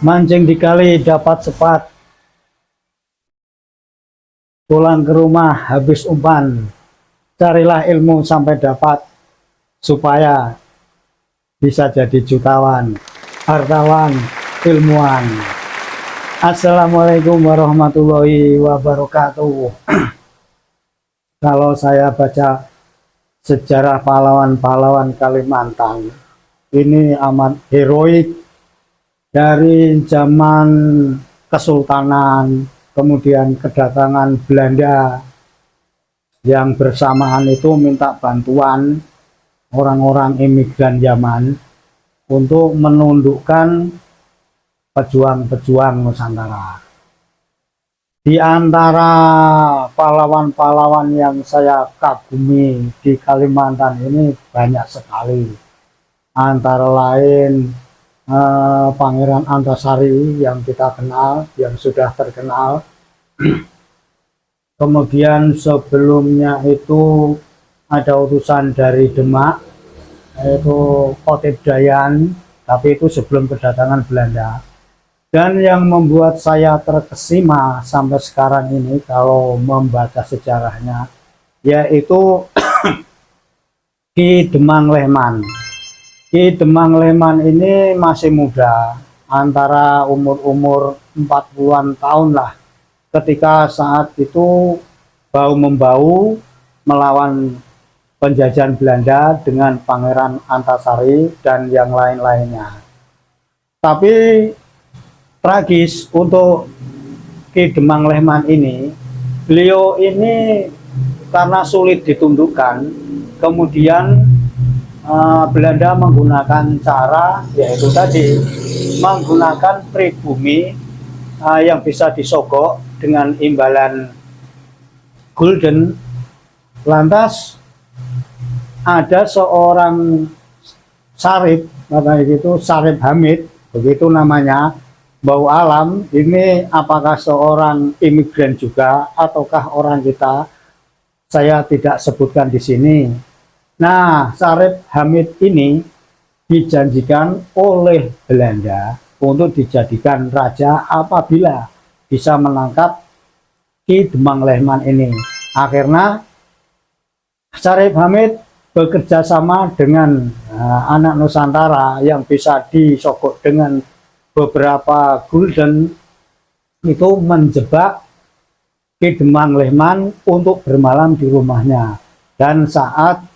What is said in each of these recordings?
Mancing di kali dapat sepat, pulang ke rumah habis umpan. Carilah ilmu sampai dapat, supaya bisa jadi jutawan, hartawan, ilmuwan. Assalamualaikum warahmatullahi wabarakatuh. Kalau saya baca sejarah pahlawan-pahlawan Kalimantan, ini amat heroik. Dari zaman Kesultanan, kemudian kedatangan Belanda yang bersamaan itu minta bantuan orang-orang imigran zaman untuk menundukkan pejuang-pejuang Nusantara. Di antara pahlawan-pahlawan yang saya kagumi di Kalimantan ini banyak sekali, antara lain Pangeran Antasari yang kita kenal, yang sudah terkenal. Kemudian sebelumnya itu ada utusan dari Demak, yaitu Khotib Dayan, tapi itu sebelum kedatangan Belanda. Dan yang membuat saya terkesima sampai sekarang ini kalau membaca sejarahnya, yaitu Ki Demang Lehman. Ki Demang Lehman ini masih muda, antara umur-umur 40-an tahun lah, ketika saat itu bahu-membahu melawan penjajahan Belanda dengan Pangeran Antasari dan yang lain-lainnya. Tapi tragis untuk Ki Demang Lehman ini, beliau ini karena sulit ditundukkan, kemudian Belanda menggunakan cara, yaitu tadi menggunakan pribumi yang bisa disogok dengan imbalan gulden. Lantas ada seorang Sarip, katanya gitu, Sarip Hamid, begitu namanya, bau alam. Ini apakah seorang imigran juga ataukah orang kita? Saya tidak sebutkan di sini. Nah, Sarip Hamid ini dijanjikan oleh Belanda untuk dijadikan raja apabila bisa menangkap Ki Demang Lehman ini. Akhirnya Sarip Hamid bekerja sama dengan anak Nusantara yang bisa disogok dengan beberapa gulden, itu menjebak Ki Demang Lehman untuk bermalam di rumahnya. Dan saat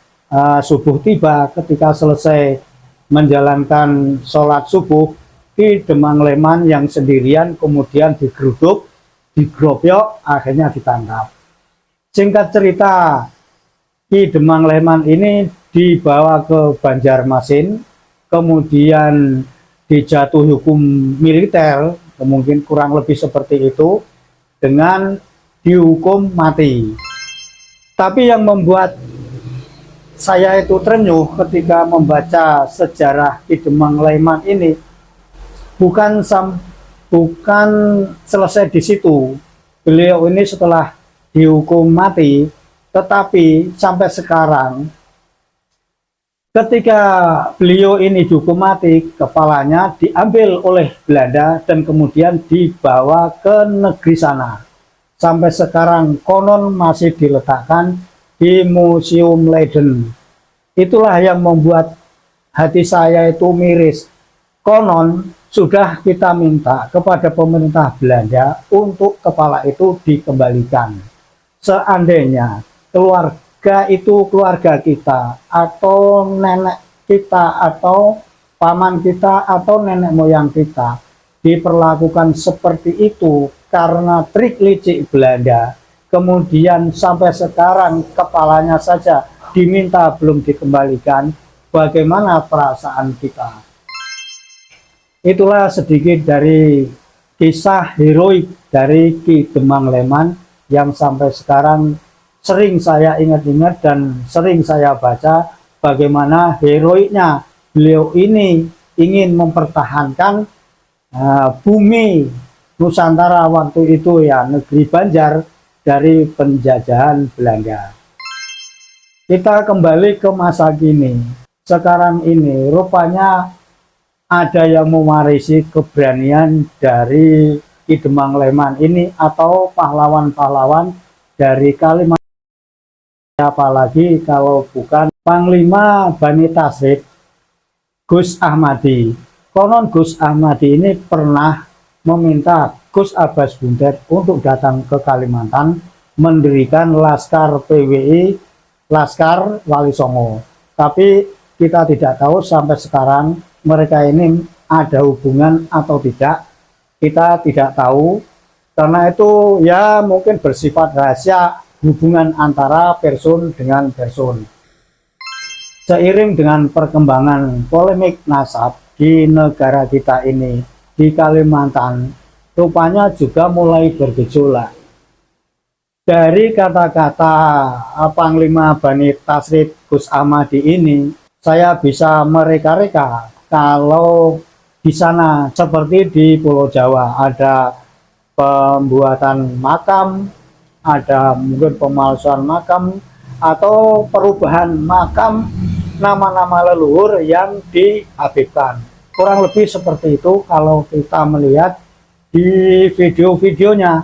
subuh tiba, ketika selesai menjalankan sholat subuh, Ki Demang Lehman yang sendirian kemudian digeruduk, digrobyok, akhirnya ditangkap. Singkat cerita, Ki Demang Lehman ini dibawa ke Banjarmasin, kemudian dijatuhi hukum militer, mungkin kurang lebih seperti itu, dengan dihukum mati. Tapi yang membuat saya itu terenyuh ketika membaca sejarah Ki Demang Lehman ini, bukan selesai di situ. Beliau ini setelah dihukum mati, tetapi sampai sekarang ketika beliau ini dihukum mati, kepalanya diambil oleh Belanda dan kemudian dibawa ke negeri sana. Sampai sekarang konon masih diletakkan di Museum Leiden. Itulah yang membuat hati saya itu miris. Konon sudah kita minta kepada pemerintah Belanda untuk kepala itu dikembalikan. Seandainya keluarga itu keluarga kita, atau nenek kita, atau paman kita, atau nenek moyang kita diperlakukan seperti itu karena trik licik Belanda, kemudian sampai sekarang kepalanya saja diminta belum dikembalikan, bagaimana perasaan kita? Itulah sedikit dari kisah heroik dari Ki Demang Lehman yang sampai sekarang sering saya ingat-ingat dan sering saya baca, bagaimana heroiknya beliau ini ingin mempertahankan bumi Nusantara waktu itu, ya, negeri Banjar, dari penjajahan Belanda. Kita kembali ke masa kini. Sekarang ini rupanya ada yang mewarisi keberanian dari Ki Demang Leman ini atau pahlawan-pahlawan dari Kalimantan, apalagi kalau bukan Panglima Bani Tasrif Gus Ahmadi. Konon Gus Ahmadi ini pernah meminta Gus Abbas Buntet untuk datang ke Kalimantan mendirikan Laskar PWI, Laskar Wali Songo. Tapi kita tidak tahu sampai sekarang mereka ini ada hubungan atau tidak. Kita tidak tahu karena itu ya mungkin bersifat rahasia hubungan antara person dengan person. Seiring dengan perkembangan polemik nasab di negara kita ini, di Kalimantan, rupanya juga mulai bergejolak. Dari kata-kata Panglima Bani Tasrif Gus Ahmadi ini, saya bisa mereka-reka kalau di sana seperti di Pulau Jawa ada pembuatan makam, ada mungkin pemalsuan makam, atau perubahan makam nama-nama leluhur yang dihabibkan. Kurang lebih seperti itu kalau kita melihat di video-videonya.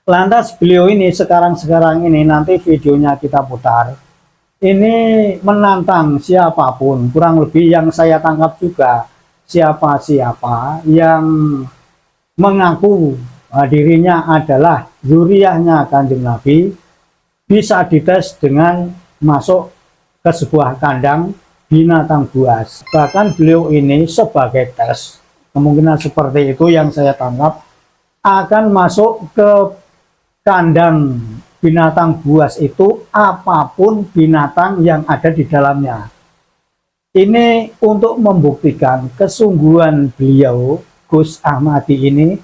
Lantas beliau ini sekarang ini nanti videonya kita putar. Ini menantang siapapun, kurang lebih yang saya tangkap juga siapa-siapa yang mengaku dirinya adalah zuriyahnya Kanjeng Nabi bisa dites dengan masuk ke sebuah kandang binatang buas. Bahkan beliau ini sebagai tes, kemungkinan seperti itu yang saya tangkap, akan masuk ke kandang binatang buas itu apapun binatang yang ada di dalamnya. Ini untuk membuktikan kesungguhan beliau Gus Ahmadi ini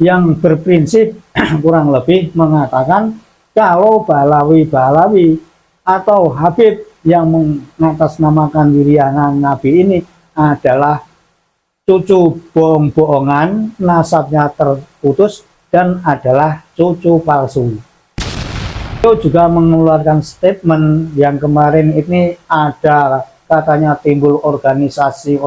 yang berprinsip kurang lebih mengatakan kalau Balawi-Balawi atau Habib yang mengatasnamakan Wiriana Nabi ini adalah cucu bohong-bohongan, nasabnya terputus dan adalah cucu palsu. Beliau juga mengeluarkan statement yang kemarin ini ada katanya timbul organisasi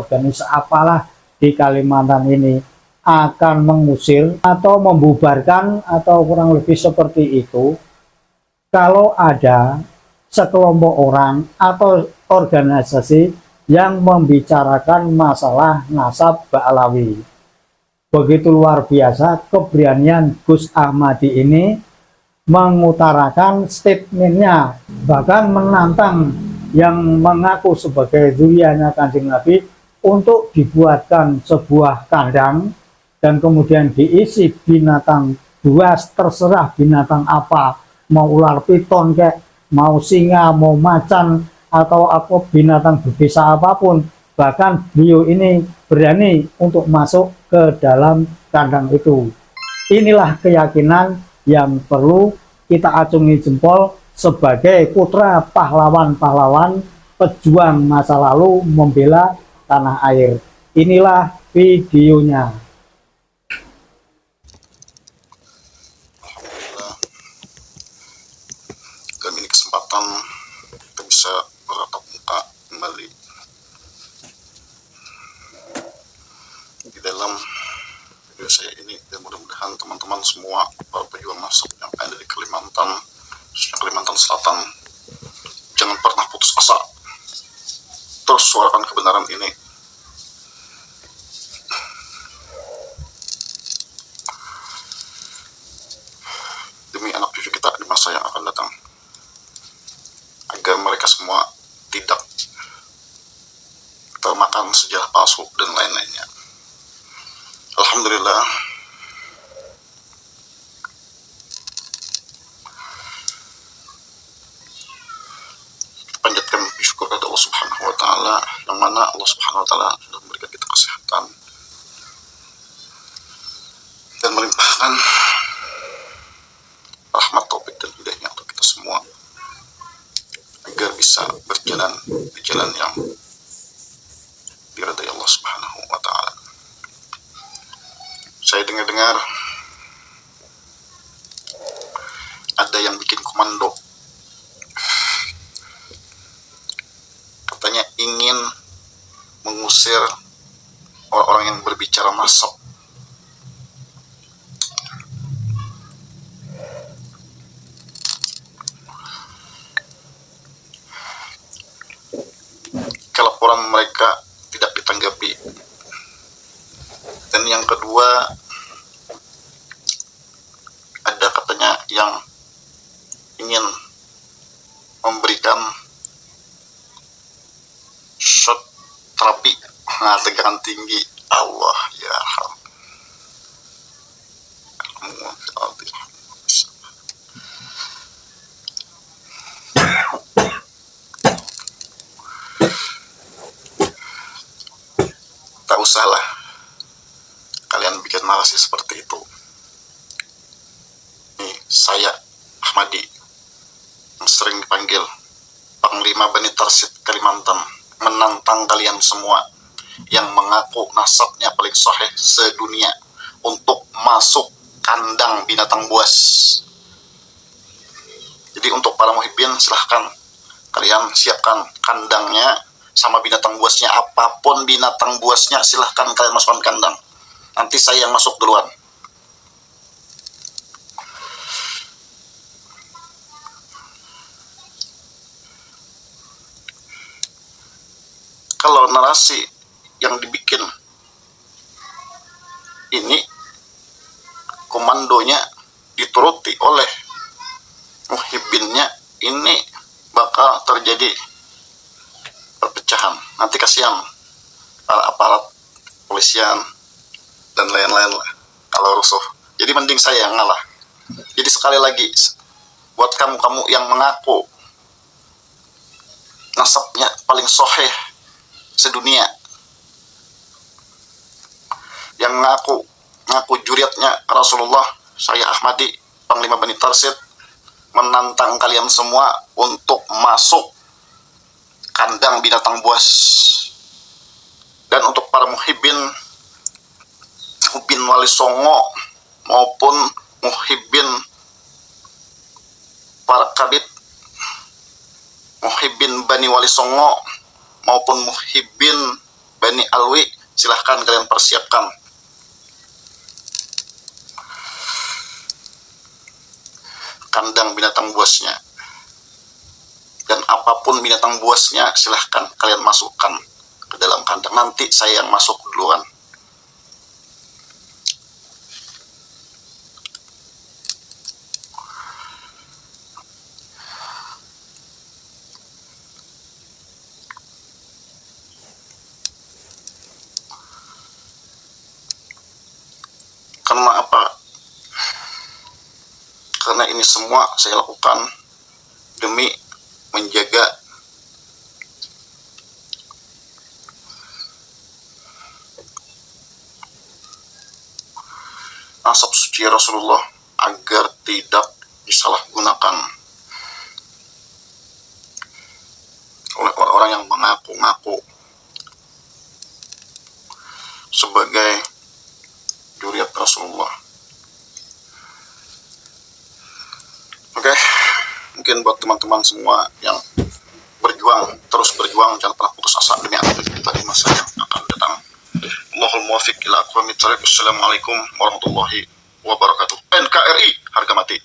apalah di Kalimantan ini akan mengusir atau membubarkan atau kurang lebih seperti itu kalau ada sekelompok orang atau organisasi yang membicarakan masalah nasab Ba'alawi. Begitu luar biasa keberanian Gus Ahmadi ini mengutarakan statementnya, bahkan menantang yang mengaku sebagai zuriyahnya Kanjeng Nabi untuk dibuatkan sebuah kandang dan kemudian diisi binatang buas, terserah binatang apa, mau ular piton kayak mau singa, mau macan, atau apa binatang berbisa apapun, bahkan beliau ini berani untuk masuk ke dalam kandang itu. Inilah keyakinan yang perlu kita acungi jempol sebagai putra pahlawan-pahlawan pejuang masa lalu membela tanah air. Inilah videonya. Dan ini kesempatan kita bisa bertatap muka kembali di dalam video saya ini, dan mudah-mudahan teman-teman semua para pejuang nasab yang ada di Kalimantan, khususnya Kalimantan Selatan, jangan pernah putus asa, terus suarakan kebenaran ini. Demi anak cucu kita di masa yang akan datang, agar mereka semua tidak termakan sejarah palsu dan lain-lainnya. Alhamdulillah, panjatkan syukur kepada Allah Subhanahu wa Ta'ala, yang mana Allah Subhanahu wa Ta'ala sudah memberikan kita kesehatan dan melimpahkan rahmat, taufik dan hidayahnya untuk kita semua, agar bisa berjalan di jalan yang diridai Allah Subhanahu wa Ta'ala. Saya dengar-dengar ada yang bikin komando, katanya ingin mengusir ingin berbicara nasab. Kelaporan mereka tidak ditanggapi. Dan yang kedua, ada katanya yang ingin memberikan shot terapi tegangan tinggi. Allah ya tak usahlah kalian bikin narasi seperti itu. Nih, saya Ahmadi yang sering dipanggil Panglima Bani Tarsid Kalimantan menantang kalian semua yang mengaku nasabnya paling sahih sedunia untuk masuk kandang binatang buas. Jadi untuk para muhibbin, silahkan kalian siapkan kandangnya sama binatang buasnya, apapun binatang buasnya silahkan kalian masukkan kandang. Nanti saya yang masuk duluan. Kalau narasi yang dibikin ini komandonya dituruti oleh muhibbinnya, ini bakal terjadi perpecahan. Nanti kasihan para aparat polisian dan lain-lain lah kalau rusuh. Jadi mending saya yang ngalah. Jadi sekali lagi, buat kamu-kamu yang mengaku nasabnya paling sahih sedunia, yang ngaku juriatnya Rasulullah, saya Ahmadi, Panglima Bani Tarsid, menantang kalian semua untuk masuk kandang binatang buas. Dan untuk para muhibbin Wali Songo maupun muhibbin para kabit, muhibbin Bani Wali Songo maupun muhibbin Bani Alwi, silahkan kalian persiapkan kandang binatang buasnya. Dan apapun binatang buasnya silahkan kalian masukkan ke dalam kandang. Nanti saya yang masuk duluan. Karena apa? Karena ini semua saya lakukan demi menjaga nasab suci Rasulullah agar tidak disalahgunakan oleh orang-orang yang mengaku-ngaku sebagai juriat Rasulullah. Oke, mungkin buat teman-teman semua yang berjuang, terus berjuang, jangan pernah putus asa demi aktif kita di masa yang akan datang. Allahul muwaffiq ila aqwamit thoriq. Assalamualaikum warahmatullahi wabarakatuh. NKRI harga mati.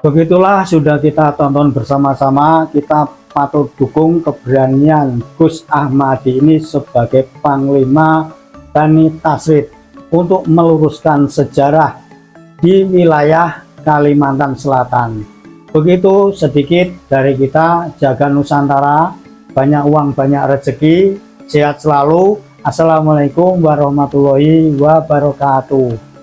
Begitulah sudah kita tonton bersama-sama, kita patut dukung keberanian Gus Ahmadi ini sebagai Panglima Bani Tarsid untuk meluruskan sejarah di wilayah Kalimantan Selatan. Begitu sedikit dari kita. Jaga Nusantara, banyak uang, banyak rezeki, sehat selalu. Assalamualaikum warahmatullahi wabarakatuh.